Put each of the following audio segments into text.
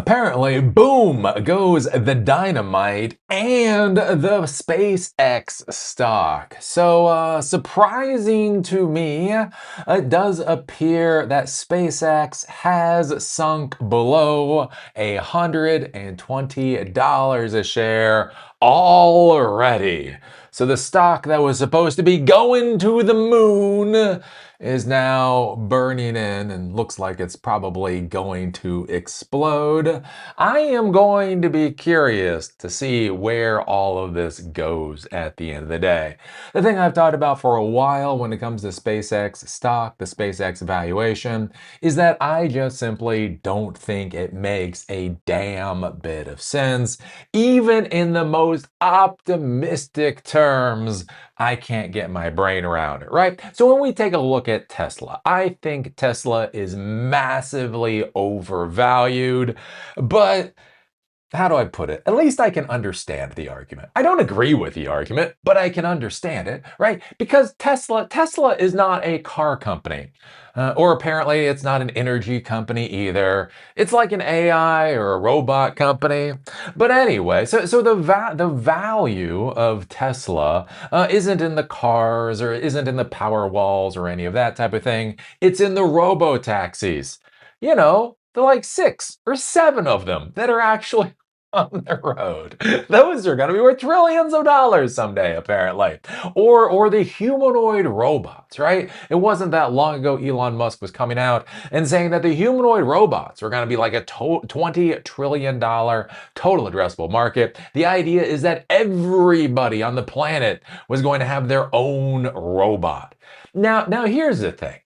Apparently, boom goes the dynamite and the SpaceX stock. So, surprising to me, it does appear that SpaceX has sunk below $120 a share already. So the stock that was supposed to be going to the moon is now burning in and looks like it's probably going to explode. I am going to be curious to see where all of this goes at the end of the day. The thing I've thought about for a while when it comes to SpaceX stock, the SpaceX valuation, is that I just simply don't think it makes a damn bit of sense. Even in the most optimistic terms, I can't get my brain around it, right? So when we take a look at Tesla, I think Tesla is massively overvalued, but how do I put it? At least I can understand the argument. I don't agree with the argument, but I can understand it, right? Because Tesla is not a car company. Or apparently it's not an energy company either. It's like an AI or a robot company. But anyway, so the value of Tesla isn't in the cars or isn't in the power walls or any of that type of thing. It's in the robo taxis. You know, the like 6 or 7 of them that are actually on the road. Those are going to be worth trillions of dollars someday, apparently. Or the humanoid robots, right? It wasn't that long ago Elon Musk was coming out and saying that the humanoid robots are going to be like a $20 trillion total addressable market. The idea is that everybody on the planet was going to have their own robot. Now here's the thing.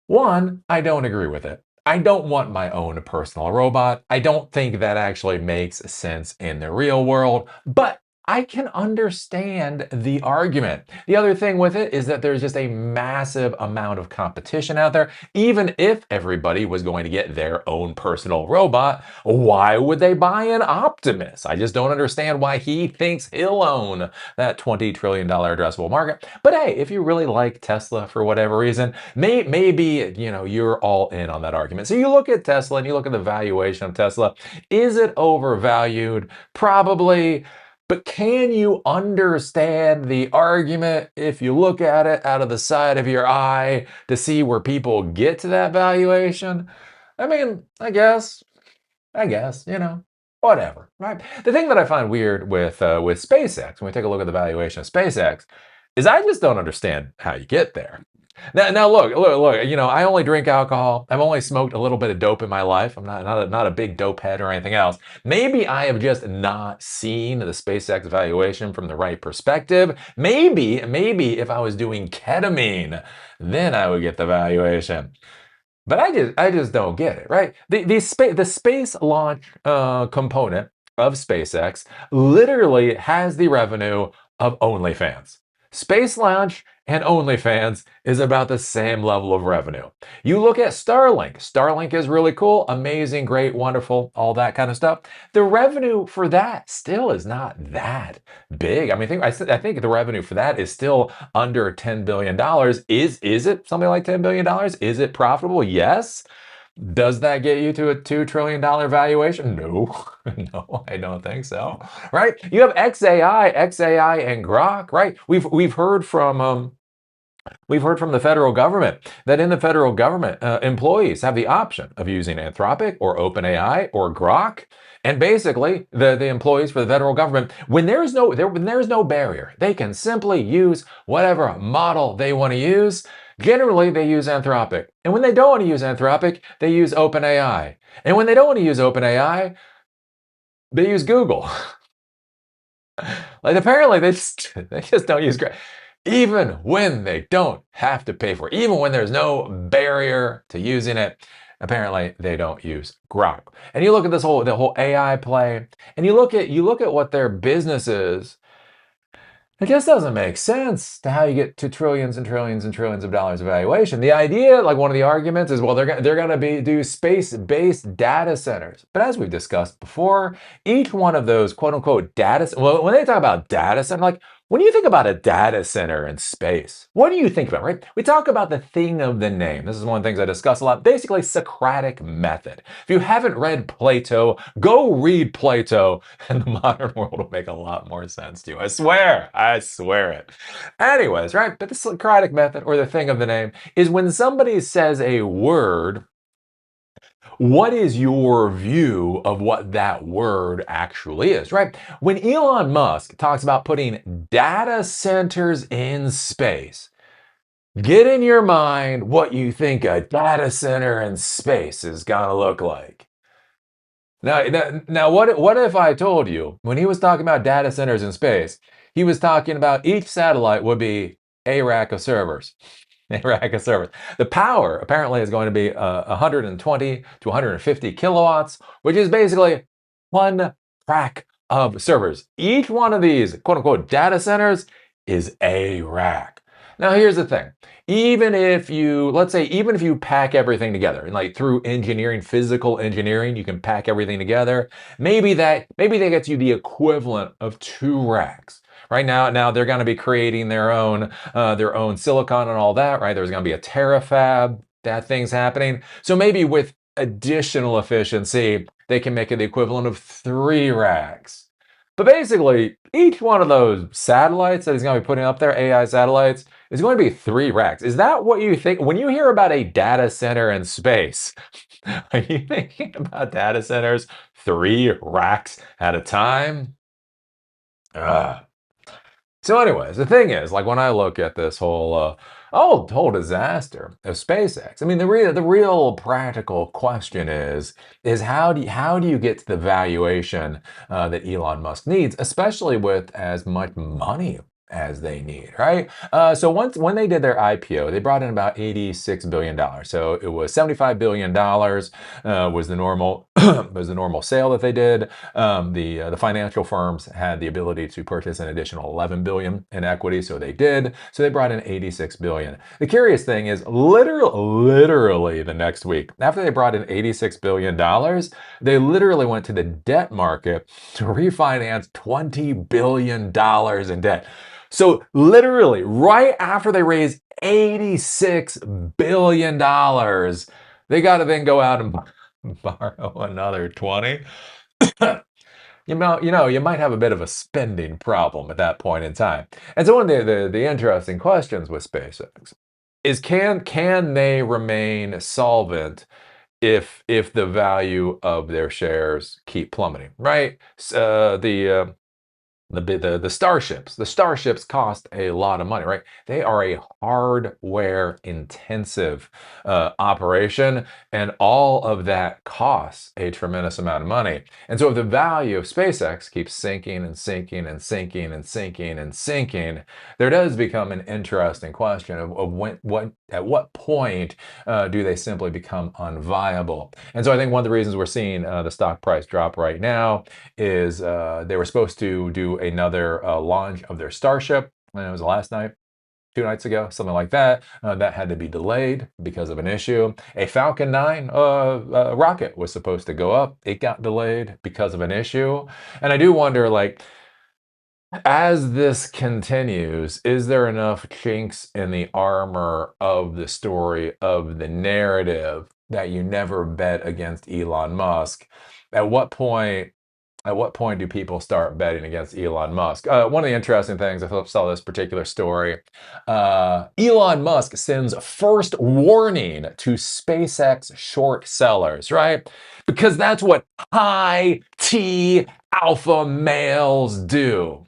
One, I don't agree with it. I don't want my own personal robot. I don't think that actually makes sense in the real world, but I can understand the argument. The other thing with it is that there's just a massive amount of competition out there. Even if everybody was going to get their own personal robot, why would they buy an Optimus? I just don't understand why he thinks he'll own that $20 trillion addressable market. But hey, if you really like Tesla for whatever reason, maybe you're all in on that argument. So you look at Tesla and you look at the valuation of Tesla. Is it overvalued? Probably. But can you understand the argument if you look at it out of the side of your eye to see where people get to that valuation? I mean, I guess, whatever, right? The thing that I find weird with SpaceX, when we take a look at the valuation of SpaceX, is I just don't understand how you get there. Now, look. I only drink alcohol. I've only smoked a little bit of dope in my life. I'm not a big dope head or anything else. Maybe I have just not seen the SpaceX valuation from the right perspective. Maybe if I was doing ketamine, then I would get the valuation. But I just don't get it, right? The space launch component of SpaceX literally has the revenue of OnlyFans. Space launch and OnlyFans is about the same level of revenue. You look at Starlink. Starlink is really cool, amazing, great, wonderful, all that kind of stuff. The revenue for that still is not that big. I mean, I think the revenue for that is still under $10 billion. Is it something like $10 billion? Is it profitable? Yes. Does that get you to a $2 trillion valuation? No, no, I don't think so. Right? You have XAI and Grok, right? We've heard from the federal government that in the federal government, employees have the option of using Anthropic or OpenAI or Grok. And basically, the employees for the federal government, when there's no barrier, they can simply use whatever model they want to use. Generally, they use Anthropic. And when they don't want to use Anthropic, they use OpenAI. And when they don't want to use OpenAI, they use Google. Like apparently they just don't use Grok. Even when they don't have to pay for it, even when there's no barrier to using it, apparently they don't use Grok. And you look at the whole AI play, and you look at what their business is. It just doesn't make sense to how you get to trillions and trillions and trillions of dollars of valuation. The idea, like one of the arguments, is well, they're going to do space-based data centers. But as we've discussed before, each one of those quote unquote data, well, when they talk about data center, like When you think about a data center in space, what do you think about, right? We talk about the thing of the name. This is one of the things I discuss a lot. Basically, Socratic method. If you haven't read Plato, go read Plato, and the modern world will make a lot more sense to you. I swear it. Anyways, right? But the Socratic method, or the thing of the name, is when somebody says a word, what is your view of what that word actually is, right? When Elon Musk talks about putting data centers in space, get in your mind what you think a data center in space is going to look like. Now, what if I told you when he was talking about data centers in space, he was talking about each satellite would be a rack of servers. A rack of servers. The power apparently is going to be 120 to 150 kilowatts, which is basically one rack of servers. Each one of these quote unquote data centers is a rack. Now, here's the thing. Let's say, even if you pack everything together and like through engineering, physical engineering, you can pack everything together. Maybe that gets you the equivalent of two racks. Right now they're going to be creating their own silicon and all that. Right, there's going to be a terafab. That thing's happening. So maybe with additional efficiency, they can make it the equivalent of three racks. But basically, each one of those satellites that he's going to be putting up there, AI satellites, is going to be three racks. Is that what you think when you hear about a data center in space? Are you thinking about data centers three racks at a time? Ugh. So, anyways, the thing is, like when I look at this whole disaster of SpaceX, I mean, the real practical question is how do you get to the valuation that Elon Musk needs, especially with as much money as they need, right? So when they did their IPO, they brought in about $86 billion. So it was $75 billion was the normal was the normal sale that they did. The financial firms had the ability to purchase an additional 11 billion in equity, so they did. So they brought in 86 billion. The curious thing is, literally the next week after they brought in 86 billion dollars, they literally went to the debt market to refinance 20 billion dollars in debt. So literally, right after they raised $86 billion, they got to then go out and borrow another 20. You might have a bit of a spending problem at that point in time. And so one of the interesting questions with SpaceX is can they remain solvent if the value of their shares keep plummeting, right? The starships cost a lot of money, right? They are a hardware intensive operation, and all of that costs a tremendous amount of money. And so if the value of SpaceX keeps sinking and sinking and sinking and sinking and sinking, there does become an interesting question of at what point do they simply become unviable? And so I think one of the reasons we're seeing the stock price drop right now is they were supposed to do another launch of their Starship, and it was last night, 2 nights ago, something like that. That had to be delayed because of an issue. A Falcon 9 rocket was supposed to go up. It got delayed because of an issue. And I do wonder, like, as this continues, is there enough chinks in the armor of the story, of the narrative, that you never bet against Elon Musk? At what point do people start betting against Elon Musk? One of the interesting things, I saw this particular story. Elon Musk sends first warning to SpaceX short sellers, right? Because that's what high T alpha males do.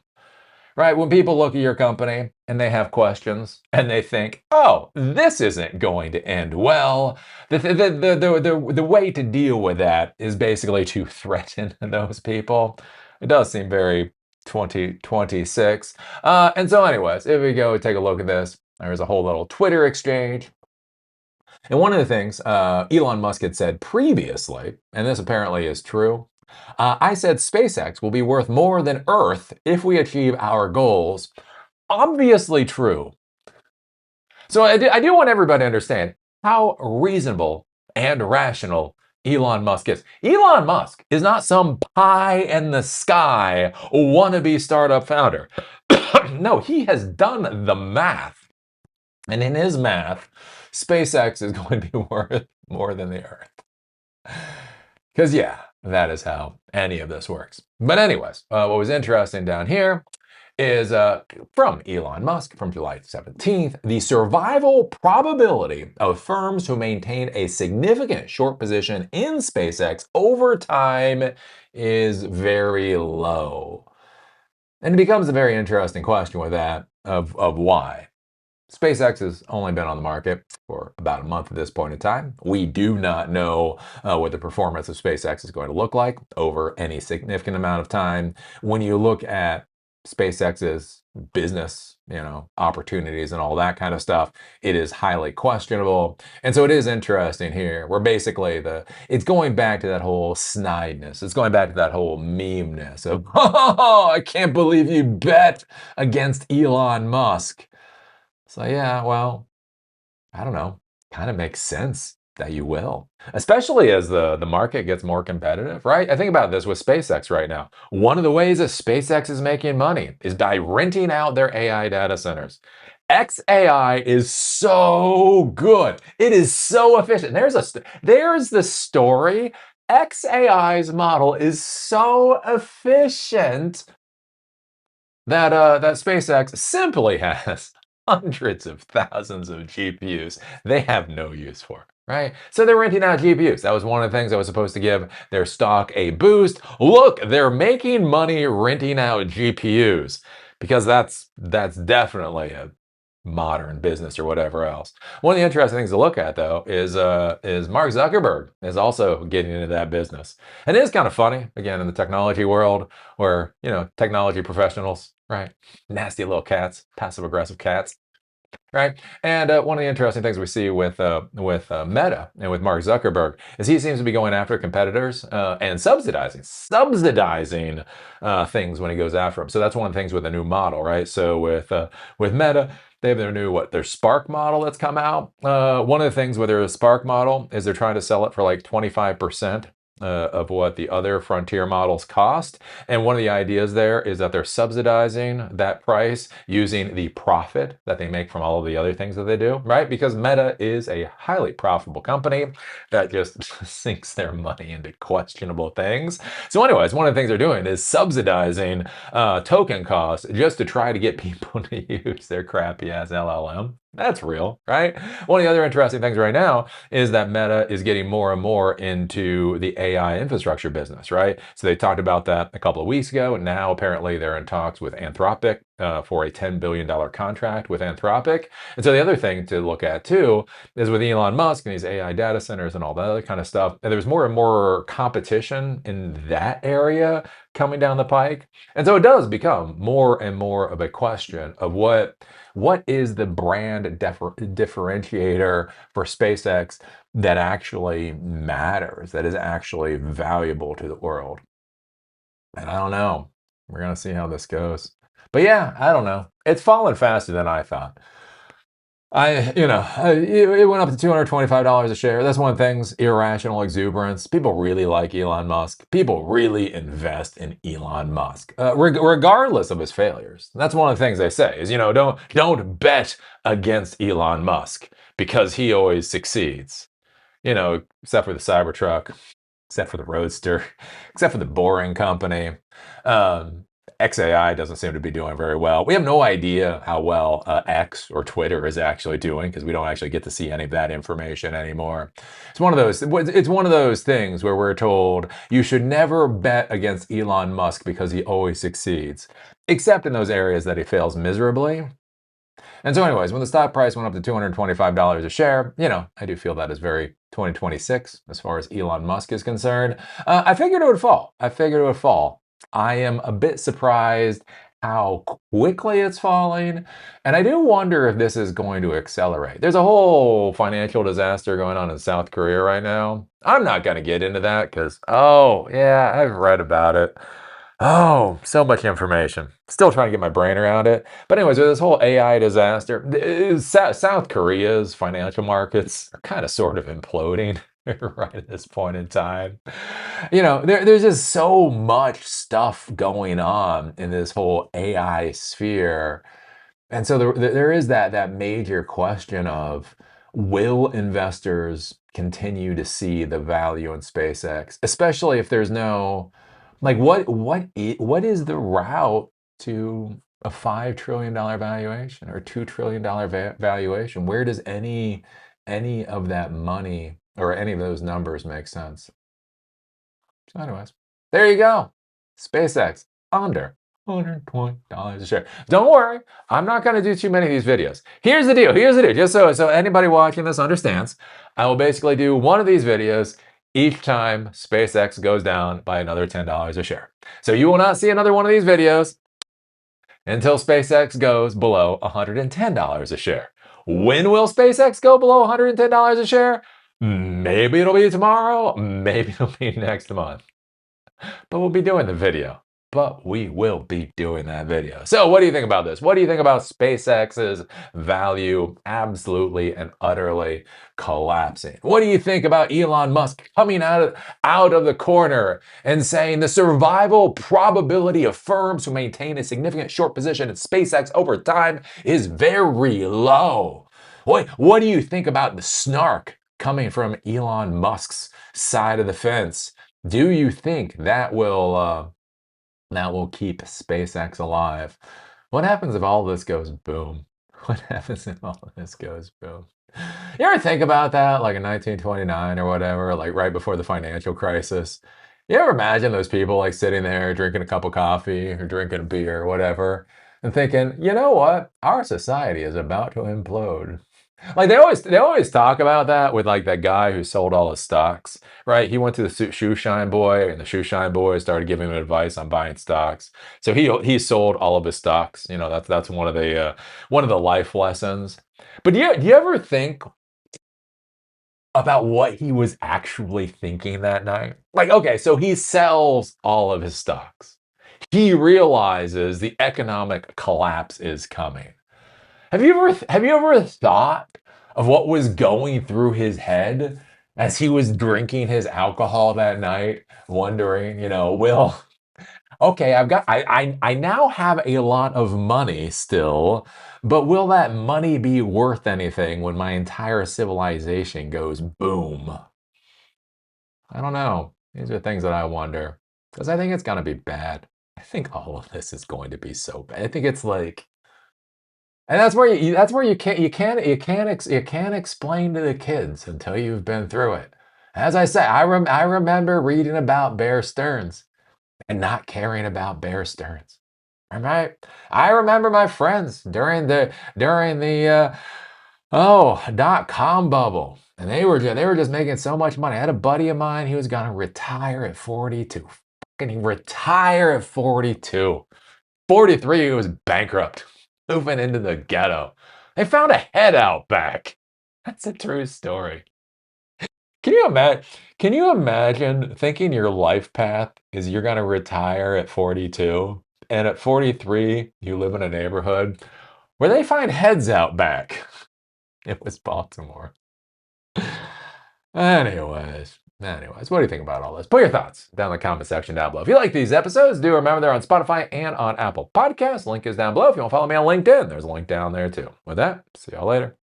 Right? When people look at your company and they have questions and they think, oh, this isn't going to end well, the way to deal with that is basically to threaten those people. It does seem very 2026. And so, anyways, if we go take a look at this, there's a whole little Twitter exchange. And one of the things Elon Musk had said previously, and this apparently is true, I said SpaceX will be worth more than Earth if we achieve our goals. Obviously true. So I do want everybody to understand how reasonable and rational Elon Musk is. Elon Musk is not some pie in the sky wannabe startup founder. No, he has done the math. And in his math, SpaceX is going to be worth more than the Earth. Because, yeah, that is how any of this works. But, anyways, what was interesting down here is from Elon Musk from July 17th, the survival probability of firms who maintain a significant short position in SpaceX over time is very low. And it becomes a very interesting question with that of why. SpaceX has only been on the market for about a month at this point in time. We do not know what the performance of SpaceX is going to look like over any significant amount of time. When you look at SpaceX's business, opportunities and all that kind of stuff, it is highly questionable. And so it is interesting here where basically it's going back to that whole snideness. It's going back to that whole meme-ness of, oh, I can't believe you bet against Elon Musk. So yeah, well, I don't know. Kind of makes sense that you will, especially as the market gets more competitive, right? I think about this with SpaceX right now. One of the ways that SpaceX is making money is by renting out their AI data centers. XAI is so good. It is so efficient. There's the story. XAI's model is so efficient that SpaceX simply has hundreds of thousands of GPUs they have no use for, right? So they're renting out GPUs. That was one of the things that was supposed to give their stock a boost. Look, they're making money renting out GPUs because that's definitely a modern business or whatever else. One of the interesting things to look at though is Mark Zuckerberg is also getting into that business. And it is kind of funny, again, in the technology world where, technology professionals, right? Nasty little cats, passive aggressive cats, right? And one of the interesting things we see with Meta and with Mark Zuckerberg is he seems to be going after competitors and subsidizing things when he goes after them. So that's one of the things with the new model, right? So with Meta, they have their Spark model that's come out. One of the things with their Spark model is they're trying to sell it for like 25% of what the other frontier models cost. And one of the ideas there is that they're subsidizing that price using the profit that they make from all of the other things that they do, right? Because Meta is a highly profitable company that just sinks their money into questionable things. So anyways, one of the things they're doing is subsidizing token costs just to try to get people to use their crappy ass LLM. That's real, right? One of the other interesting things right now is that Meta is getting more and more into the AI infrastructure business, right? So they talked about that a couple of weeks ago, and now apparently they're in talks with Anthropic for a $10 billion contract with Anthropic. And so the other thing to look at too is with Elon Musk and these AI data centers and all that other kind of stuff, and there's more and more competition in that area coming down the pike. And so it does become more and more of a question of what is the brand differentiator for SpaceX that actually matters, that is actually valuable to the world? And I don't know. We're going to see how this goes. But yeah, I don't know. It's fallen faster than I thought. It went up to $225 a share. That's one of the things, irrational exuberance. People really like Elon Musk. People really invest in Elon Musk, regardless of his failures. That's one of the things they say is, don't bet against Elon Musk because he always succeeds. Except for the Cybertruck, except for the Roadster, except for the Boring Company. XAI doesn't seem to be doing very well. We have no idea how well X or Twitter is actually doing because we don't actually get to see any of that information anymore. It's one of those things where we're told you should never bet against Elon Musk because he always succeeds, except in those areas that he fails miserably. And so anyways, when the stock price went up to $225 a share, I do feel that is very 2026 as far as Elon Musk is concerned. I figured it would fall. I am a bit surprised how quickly it's falling. And I do wonder if this is going to accelerate. There's a whole financial disaster going on in South Korea right now. I'm not going to get into that because, oh, yeah, I've read about it. Oh, so much information. Still trying to get my brain around it. But anyways, with this whole AI disaster, South Korea's financial markets are kind of sort of imploding. right at this point in time. There's just so much stuff going on in this whole AI sphere. And so there is that major question of, will investors continue to see the value in SpaceX, especially if there's no, like, what is the route to a $5 trillion valuation or $2 trillion valuation? Where does any of that money or any of those numbers make sense? So anyways, there you go. SpaceX under $120 a share. Don't worry, I'm not going to do too many of these videos. Here's the deal. Just so anybody watching this understands, I will basically do one of these videos each time SpaceX goes down by another $10 a share. So you will not see another one of these videos until SpaceX goes below $110 a share. When will SpaceX go below $110 a share? Maybe it'll be tomorrow, maybe it'll be next month. But we'll be doing the video. But we will be doing that video. So what do you think about this? What do you think about SpaceX's value absolutely and utterly collapsing? What do you think about Elon Musk coming out of the corner and saying the survival probability of firms who maintain a significant short position in SpaceX over time is very low? What do you think about the snark coming from Elon Musk's side of the fence? Do you think that will keep SpaceX alive? What happens if all this goes boom? What happens if all this goes boom? You ever think about that, like in 1929 or whatever, like right before the financial crisis? You ever imagine those people like sitting there drinking a cup of coffee or drinking a beer or whatever and thinking, you know what? Our society is about to implode. Like they always talk about that with like that guy who sold all his stocks, right? He went to the shoe shine boy, and the shoe shine boy started giving him advice on buying stocks. So he sold all of his stocks. That's one of the life lessons. But do you ever think about what he was actually thinking that night? Like, okay, so he sells all of his stocks. He realizes the economic collapse is coming. Have you ever thought of what was going through his head as he was drinking his alcohol that night, wondering, will okay, I now have a lot of money still, but will that money be worth anything when my entire civilization goes boom? I don't know. These are things that I wonder, because I think it's gonna be bad. I think all of this is going to be so bad. I think it's like, and that's where you can't explain to the kids until you've been through it. As I say, I remember reading about Bear Stearns and not caring about Bear Stearns. All right, I remember my friends during the dot-com bubble, and they were just making so much money. I had a buddy of mine; he was gonna retire at 42. Fucking retire at 42. 43, he was bankrupt, moving into the ghetto. They found a head out back. That's a true story. Can you imagine thinking your life path is you're going to retire at 42, and at 43 you live in a neighborhood where they find heads out back? It was Baltimore. Anyways, what do you think about all this? Put your thoughts down in the comment section down below. If you like these episodes, do remember they're on Spotify and on Apple Podcasts. Link is down below. If you want to follow me on LinkedIn, there's a link down there too. With that, see y'all later.